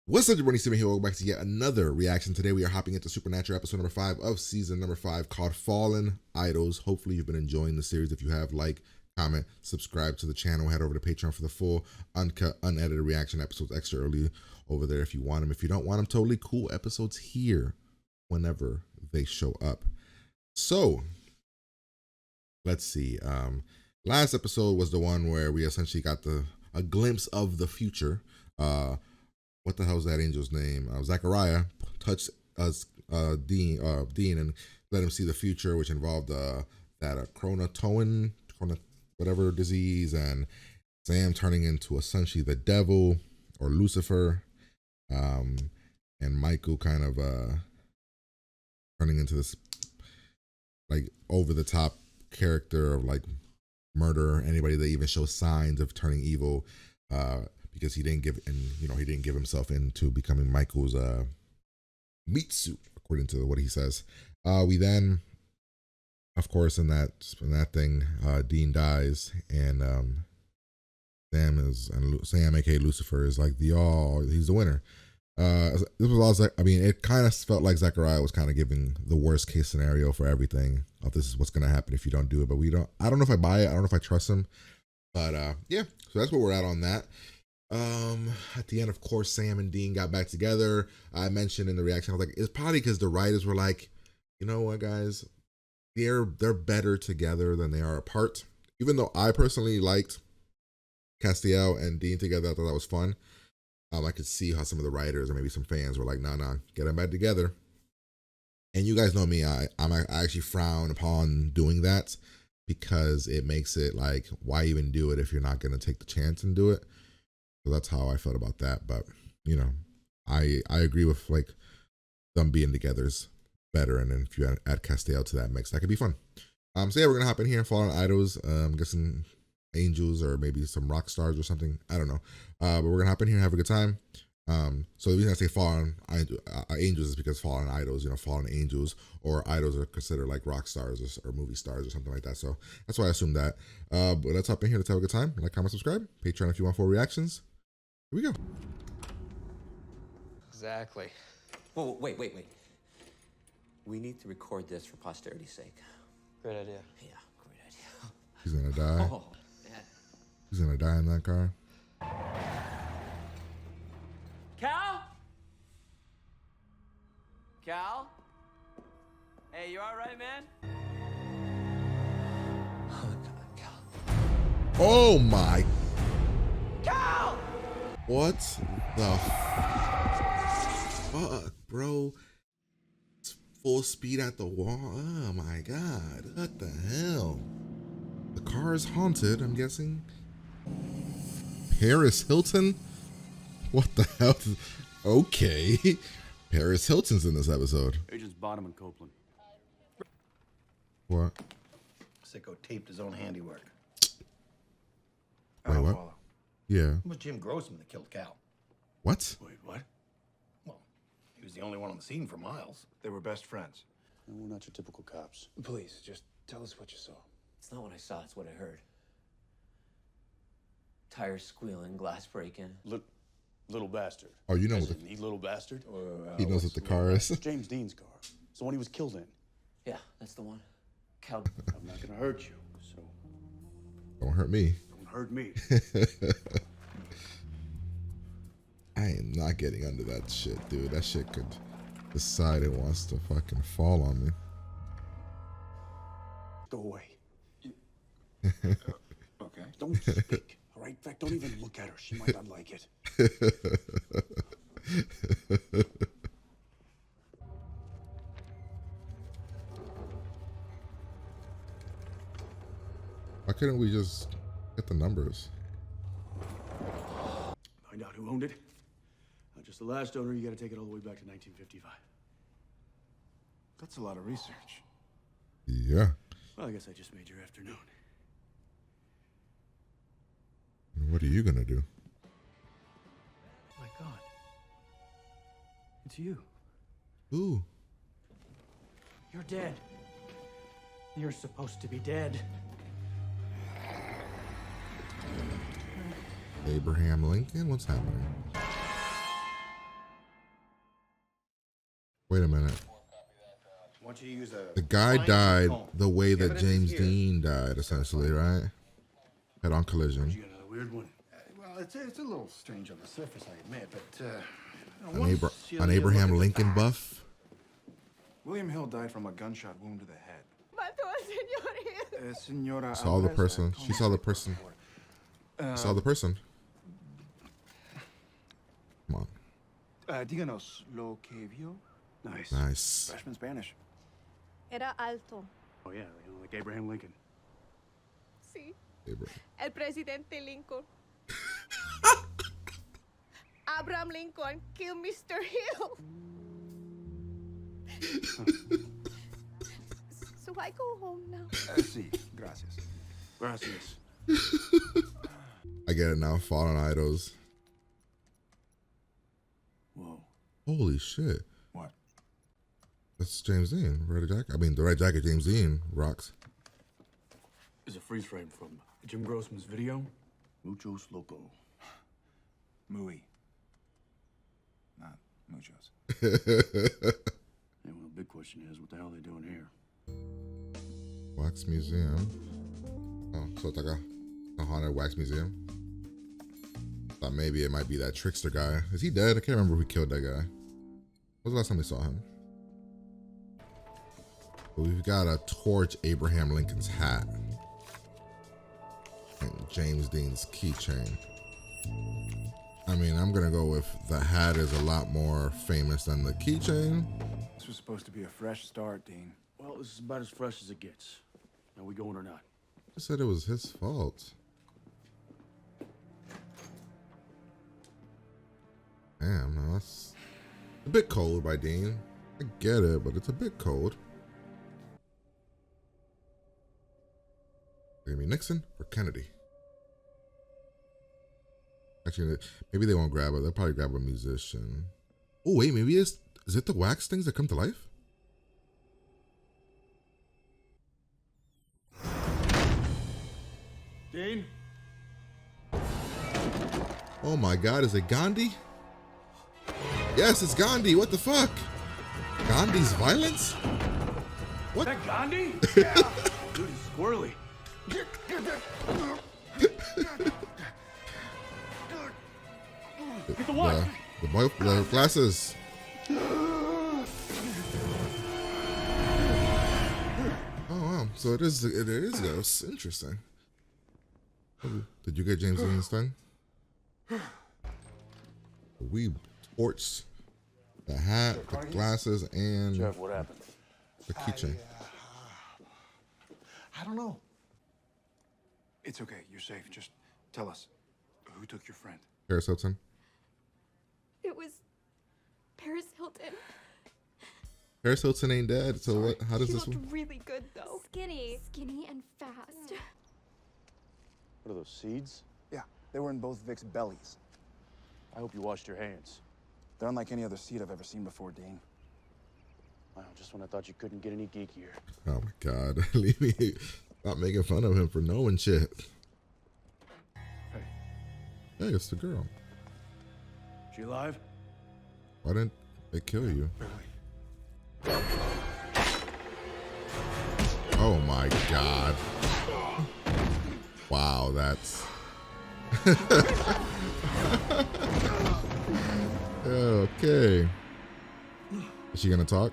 What's up, everybody? Steven here. Welcome back to yet another reaction. Today we are hopping into Supernatural episode number 5 of season number 5 called Fallen Idols. Hopefully you've been enjoying the series. If you have, like, comment, subscribe to the channel. Head over to Patreon for the full, uncut, unedited reaction episodes extra early over there if you want them. If you don't want them, totally cool. Episodes here whenever they show up. So, let's see. Last episode was the one where we essentially got a glimpse of the future. What the hell is that angel's name? Zachariah touched Dean and let him see the future, which involved that chronatoin, whatever disease, and Sam turning into essentially the devil or Lucifer, and Michael kind of turning into this like over the top character of like murder anybody that even shows signs of turning evil. Because he didn't give himself into becoming Michael's meat suit, according to what he says. We then, of course, in that thing, Dean dies, and Sam, aka Lucifer, is like he's the winner. This was also, I mean, it kind of felt like Zachariah was kind of giving the worst case scenario for everything. Of this is what's gonna happen if you don't do it, but I don't know if I buy it. I don't know if I trust him, but yeah. So that's where we're at on that. At the end, of course, Sam and Dean got back together. I mentioned in the reaction, I was like, it's probably because the writers were like, you know what, guys, they're better together than they are apart. Even though I personally liked Castiel and Dean together, I thought that was fun. I could see how some of the writers or maybe some fans were like, nah, get them back together. And you guys know me, I actually frown upon doing that because it makes it like, why even do it if you're not going to take the chance and do it? So that's how I felt about that. But, you know, I agree with like them being together is better. And then if you add Castiel to that mix, that could be fun. So yeah, we're going to hop in here and Fallen Idols. I'm guessing angels or maybe some rock stars or something. I don't know. But we're going to hop in here and have a good time. So the reason I say fallen angels is because fallen idols, fallen angels or idols are considered like rock stars or movie stars or something like that. So that's why I assumed that. But let's hop in here. Let's have a good time. Like, comment, subscribe. Patreon if you want full reactions. Here we go. Exactly. Whoa, wait. We need to record this for posterity's sake. Great idea. Yeah, great idea. He's gonna die. Oh, man. He's gonna die in that car. Cal? Hey, you all right, man? Oh, God, Cal. Oh my. Cal! What the fuck, bro? It's full speed at the wall. Oh my God. What the hell? The car is haunted, I'm guessing. Paris Hilton? What the hell? Okay. Paris Hilton's in this episode. Agents Bonham and Copeland. What? Sicko taped his own handiwork. Wait, what? Follow. Yeah. It was Jim Grossman that killed Cal. What? Wait, what? Well, he was the only one on the scene for miles. They were best friends. No, we're not your typical cops. Please, just tell us what you saw. It's not what I saw, it's what I heard. Tires squealing, glass breaking. Little bastard. Oh, you know As what in, he little bastard? Or, he knows what the car is. James Dean's car. It's the one he was killed in. Yeah, that's the one. Cal. I'm not gonna hurt you, so Don't hurt me. don't hurt me. I am not getting under that shit, dude. That shit could decide it wants to fucking fall on me. Go away. Okay. Don't speak. All right? In fact, don't even look at her. She might not like it. Why couldn't we just get the numbers? Find out who owned it. Not just the last owner, you gotta take it all the way back to 1955. That's a lot of research. Yeah. Well, I guess I just made your afternoon. What are you gonna do? My God. It's you. Ooh. You're dead. You're supposed to be dead. Abraham Lincoln? What's happening? Wait a minute. I want you to use a The guy fine died comb. the way that Evidence is James here. Dean died, essentially, right? Head-on collision. You got another weird one. Well, it's a little strange on the surface, I admit, but An Abraham Lincoln buff. William Hill died from a gunshot wound to the head. Mató al señor Hill. Senora Saw the Alvarez, person. call She me saw the por person. favor. Saw the person. Come on. Díganos lo que vio. Nice. Nice. Freshman Spanish. Era alto. Oh yeah, like Abraham Lincoln. Sí. Abraham. El presidente Lincoln. Abraham Lincoln killed Mr. Hill. So I go home now. Sí, gracias. Gracias. I get it now. Fallen Idols. Whoa. Holy shit. What? That's James Dean. Red jacket. I mean, the red jacket James Dean rocks. Is a freeze frame from Jim Grossman's video. Muchos Loco. Muy. Not muchos. Yeah, well, the big question is, what the hell are they doing here? Wax Museum. Oh, so it's like a haunted wax museum. Thought maybe it might be that trickster guy. Is he dead? I can't remember who killed that guy. When was the last time we saw him? But we've got a torch Abraham Lincoln's hat. And James Dean's keychain. I mean, I'm gonna go with the hat is a lot more famous than the keychain. This was supposed to be a fresh start, Dean. Well, this is about as fresh as it gets. Are we going or not? Just said it was his fault. Damn, no, that's a bit cold by Dean. I get it, but it's a bit cold. Gonna be Nixon or Kennedy? Actually, maybe they won't grab it. They'll probably grab a musician. Oh wait, maybe is it the wax things that come to life? Dean? Oh my God, is it Gandhi? Yes, it's Gandhi. What the fuck? Gandhi's violence? What? That Gandhi? Yeah. Dude, he's squirrely. Get the what? The glasses. Oh wow, so it is ghosts. Interesting. Did you get James Dean's thing? We torched the hat, the glasses, and Jeff, what happened? the keychain. I don't know. It's okay. You're safe. Just tell us. Who took your friend? Paris Hilton. It was Paris Hilton. Paris Hilton ain't dead. So what? How does She this looked one? really good though. Skinny and fast. What are those, seeds? Yeah, they were in both Vic's bellies. I hope you washed your hands. They're unlike any other seed I've ever seen before, Dean. Wow, just when I thought you couldn't get any geekier. Oh my God! Leave me. Stop making fun of him for knowing shit. Hey, Hey, it's the girl. she alive? Why didn't they kill you? Oh my God. Wow, that's... Okay. Is she gonna talk?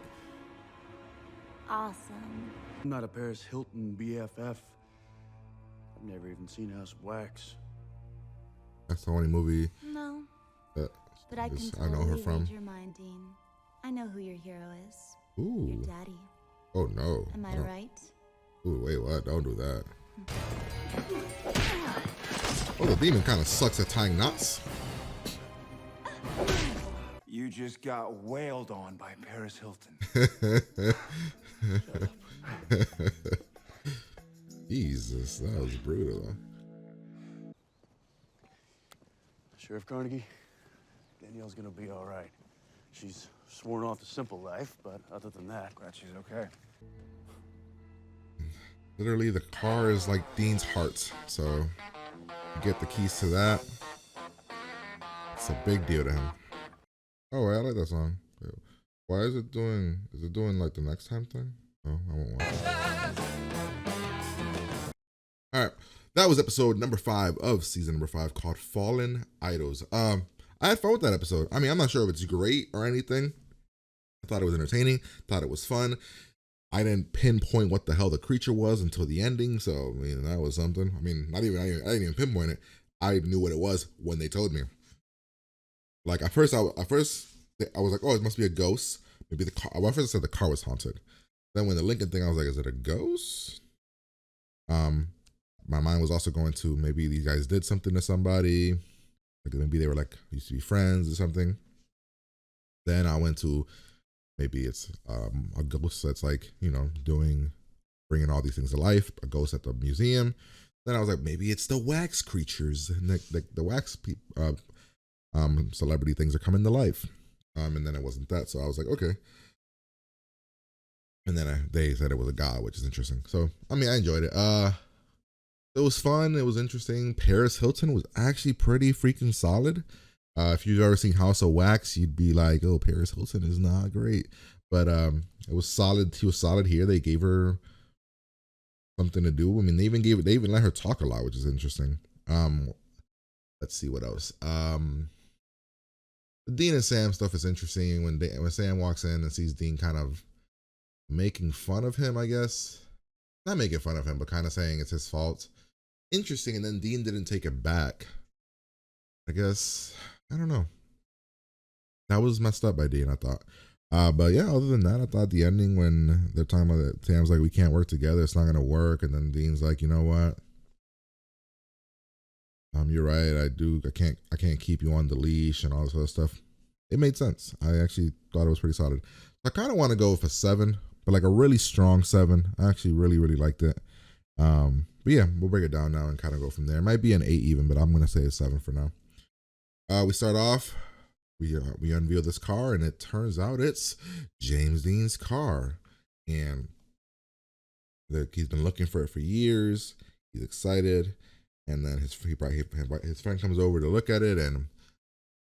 Awesome. I'm not a Paris Hilton BFF. I've never even seen House of Wax. That's the only movie No, that but I can I know her totally from. read your mind, Dean. I know who your hero is. Ooh. Your daddy. Oh no. Am I don't- right? Ooh, wait, what? Don't do that. Oh, the demon kind of sucks at tying knots. You just got wailed on by Paris Hilton. Jesus, that was brutal. Though. Sheriff Carnegie, Danielle's gonna be all right. She's sworn off the simple life, but other than that, Glad she's okay. Literally, the car is like Dean's heart. So, you get the keys to that. It's a big deal to him. Oh, I like that song. Why is it doing? Is it doing like the next time thing? Oh, I won't watch it. All right, that was episode number 5 of season number 5 called Fallen Idols. I had fun with that episode. I mean, I'm not sure if it's great or anything. I thought it was entertaining. Thought it was fun. I didn't pinpoint what the hell the creature was until the ending, so I mean that was something. I mean, I didn't even pinpoint it. I knew what it was when they told me. Like at first I was like, oh, it must be a ghost. Maybe the car. Well, at first I said the car was haunted. Then when the Lincoln thing, I was like, is it a ghost? My mind was also going to maybe these guys did something to somebody. Like maybe they were like used to be friends or something. Then I went to maybe it's a ghost that's like, you know, bringing all these things to life, a ghost at the museum. Then I was like, maybe it's the wax creatures and the wax celebrity things are coming to life. And then it wasn't that. So I was like, okay. And then they said it was a god, which is interesting. So, I mean, I enjoyed it. It was fun. It was interesting. Paris Hilton was actually pretty freaking solid. If you've ever seen House of Wax, you'd be like, oh, Paris Hilton is not great. But it was solid. He was solid here. They gave her something to do. I mean, they even let her talk a lot, which is interesting. Let's see what else. The Dean and Sam stuff is interesting when Sam walks in and sees Dean kind of making fun of him, I guess. Not making fun of him, but kind of saying it's his fault. Interesting. And then Dean didn't take it back. I guess, I don't know. That was messed up by Dean, I thought. But yeah, other than that, I thought the ending when they're talking about it, Sam's like, we can't work together, it's not gonna work. And then Dean's like, you know what? You're right, I can't keep you on the leash and all this other stuff. It made sense. I actually thought it was pretty solid. I kind of want to go with a 7, but like a really strong 7. I actually really, really liked it. But yeah, we'll break it down now and kind of go from there. It might be an 8 even, but I'm gonna say a 7 for now. We start off, we unveil this car, and it turns out it's James Dean's car, and he's been looking for it for years. He's excited, and then his friend comes over to look at it, and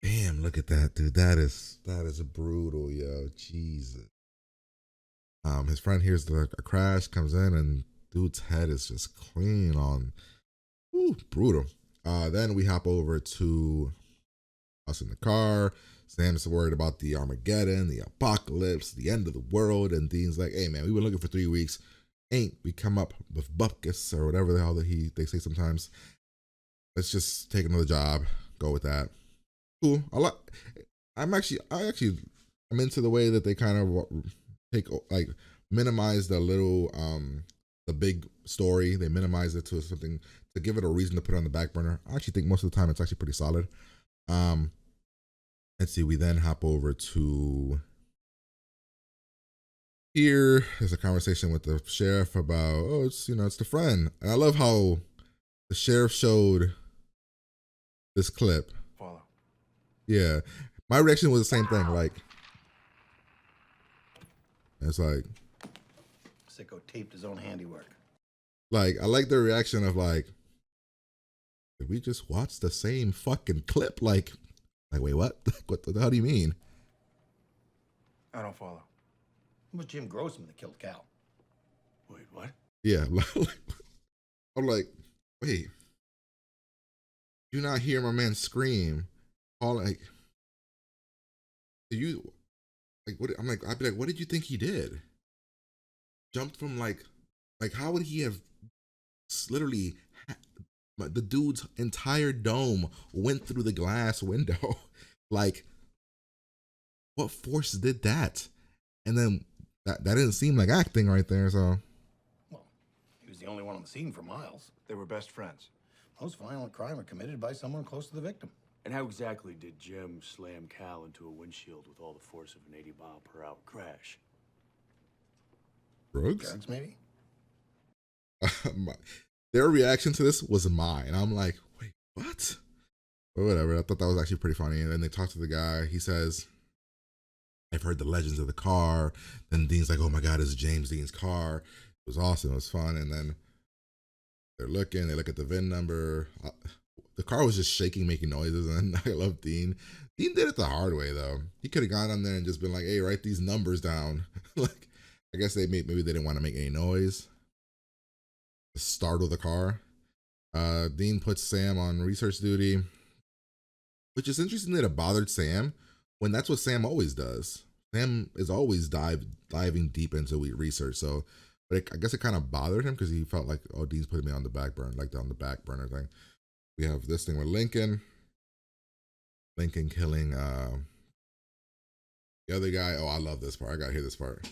damn, look at that, dude. That is brutal, yo. Jesus. His friend hears a crash, comes in, and dude's head is just clean on. Ooh, brutal. Then we hop over to us in the car. Sam's worried about the Armageddon, the apocalypse, the end of the world, and Dean's like, hey man, we've been looking for 3 weeks. Ain't we come up with bupkis or whatever the hell that they say sometimes. Let's just take another job, go with that. Cool. I'm into the way that they kind of minimize the little the big story. They minimize it to something to give it a reason to put it on the back burner. I actually think most of the time it's actually pretty solid. Let's see, we then hop over to here. There's a conversation with the sheriff about, it's the friend. And I love how the sheriff showed this clip. Follow. Yeah. My reaction was the same thing. Like, it's like, Sicko taped his own handiwork. like, I like the reaction of like, did we just watch the same fucking clip? Like wait, what? What the hell do you mean? I don't follow. It was Jim Grossman that killed Cal. Wait, what? Yeah. I'm like, wait. Do not hear my man scream. All like, do you like what? I'd be like, what did you think he did? Jumped from like how would he have literally the dude's entire dome went through the glass window? Like, what force did that? And then that didn't seem like acting right there. So, Well, he was the only one on the scene for miles. They were best friends. Most violent crime are committed by someone close to the victim. And how exactly did Jim slam Cal into a windshield with all the force of an 80-mile-per-hour crash? drugs. Drugs, maybe? Their reaction to this was mine. I'm like, wait, what? But whatever. I thought that was actually pretty funny. And then they talk to the guy. He says, I've heard the legends of the car. Then Dean's like, oh my God, it's James Dean's car. It was awesome. It was fun. And then they look at the VIN number. the car was just shaking, making noises, and I love Dean. Dean did it the hard way though. He could have gone on there and just been like, "Hey, write these numbers down." Like, I guess maybe they didn't want to make any noise to startle the car. Dean puts Sam on research duty, which is interesting that it bothered Sam when that's what Sam always does. Sam is always diving deep into research. So, but I guess it kind of bothered him because he felt like, oh, Dean's putting me on the back burner, like on the back burner thing. We have this thing with Lincoln. Lincoln killing the other guy. Oh, I love this part. I gotta hear this part.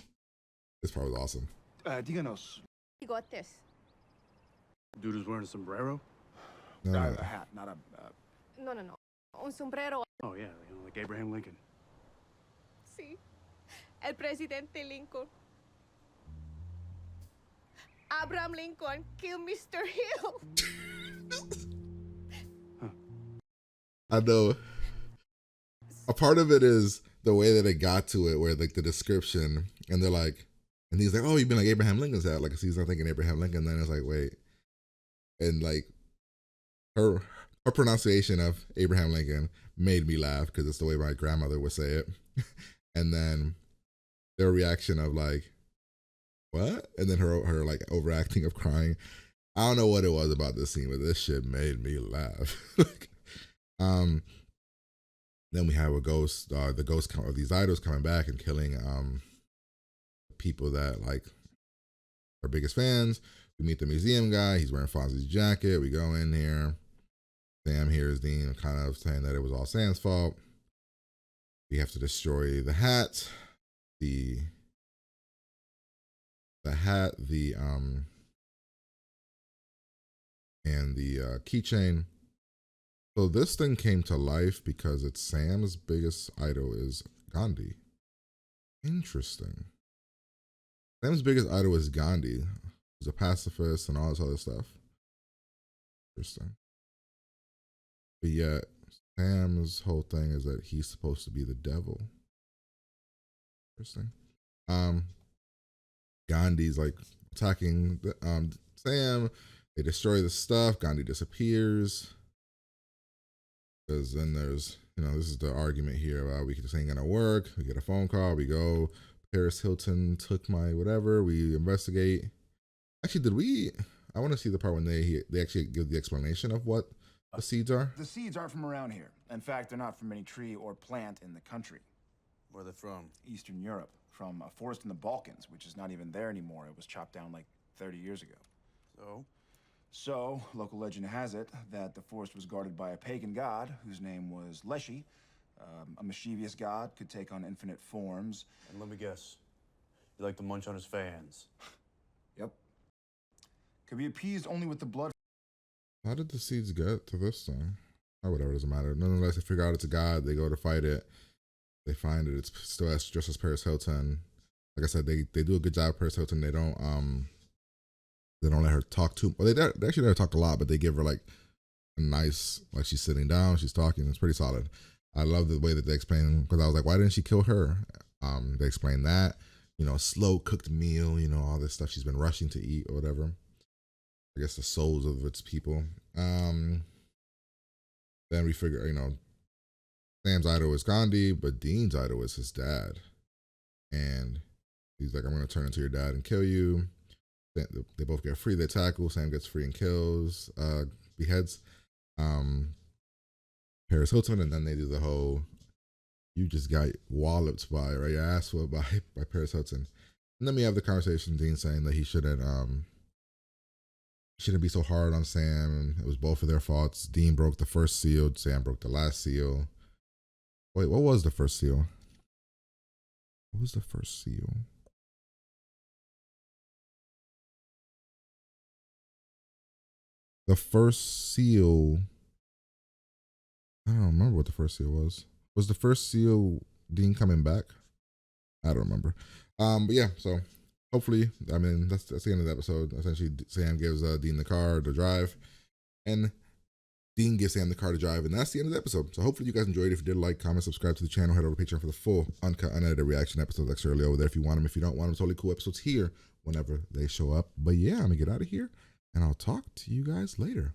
This part was awesome. Díganos. Bigotes. Dude who's wearing a sombrero? No, A hat, not a... No. Un sombrero. Oh, yeah, like Abraham Lincoln. Sí. El presidente Lincoln. Abraham Lincoln killed Mr. Hill. I know. A part of it is the way that it got to it, where like the description, and they're like, and he's like, "Oh, you've been like Abraham Lincoln's hat." Like he's not thinking Abraham Lincoln. Then it's like, wait, and like her pronunciation of Abraham Lincoln made me laugh because it's the way my grandmother would say it. And then their reaction of like, what? And then her like overacting of crying. I don't know what it was about this scene, but this shit made me laugh. Then we have the ghost of these idols coming back and killing people that like are biggest fans. We meet the museum guy. He's wearing Fonzie's jacket. We go in here. Sam hears Dean kind of saying that it was all Sam's fault. We have to destroy the hat, and the keychain. So this thing came to life because it's Sam's biggest idol is Gandhi. Interesting. Sam's biggest idol is Gandhi. He's a pacifist and all this other stuff. Interesting. But yet, Sam's whole thing is that he's supposed to be the devil. Interesting. Gandhi's like attacking Sam. They destroy the stuff. Gandhi disappears. Because then there's, this is the argument here about this ain't gonna work. We get a phone call. We go. Paris Hilton took my whatever. We investigate. Actually, I want to see the part when they actually give the explanation of what the seeds are. The seeds aren't from around here. In fact, they're not from any tree or plant in the country. Where are they from? Eastern Europe, from a forest in the Balkans, which is not even there anymore. It was chopped down like 30 years ago. So, local legend has it that the forest was guarded by a pagan god whose name was Leshy. A mischievous god, could take on infinite forms. And let me guess, you like to munch on his fans. Yep. Could be appeased only with the blood. How did the seeds get to this thing? Oh, whatever, doesn't matter. Nonetheless, they figure out it's a god. They go to fight it. They find it. It's still just as Paris Hilton. Like I said, they do a good job of Paris Hilton. They don't let her talk too. Well, they actually let her talk a lot, but they give her like a nice, like she's sitting down, she's talking. It's pretty solid. I love the way that they explain, because I was like, why didn't she kill her? They explain that, slow cooked meal, all this stuff she's been rushing to eat or whatever. I guess the souls of its people. Then we figure, Sam's idol is Gandhi, but Dean's idol is his dad. And he's like, I'm going to turn into your dad and kill you. They both get free. They tackle. Sam gets free and kills, beheads Paris Hilton, and then they do the whole, you just got walloped by, right? Your ass whooped by Paris Hilton. And then we have the conversation, Dean saying that he shouldn't be so hard on Sam, and it was both of their faults. Dean broke the first seal, Sam broke the last seal. Wait, what was the first seal? What was the first seal? The first seal, I don't remember what the first seal was. Was the first seal Dean coming back? I don't remember. But yeah, so hopefully, that's the end of the episode. Essentially, Sam gives Dean the car to drive, and Dean gives Sam the car to drive, and that's the end of the episode. So hopefully you guys enjoyed. If you did, like, comment, subscribe to the channel, head over to Patreon for the full, uncut, unedited reaction episodes extra early over there if you want them. If you don't want them, totally cool episodes here whenever they show up. But yeah, I'm gonna get out of here, and I'll talk to you guys later.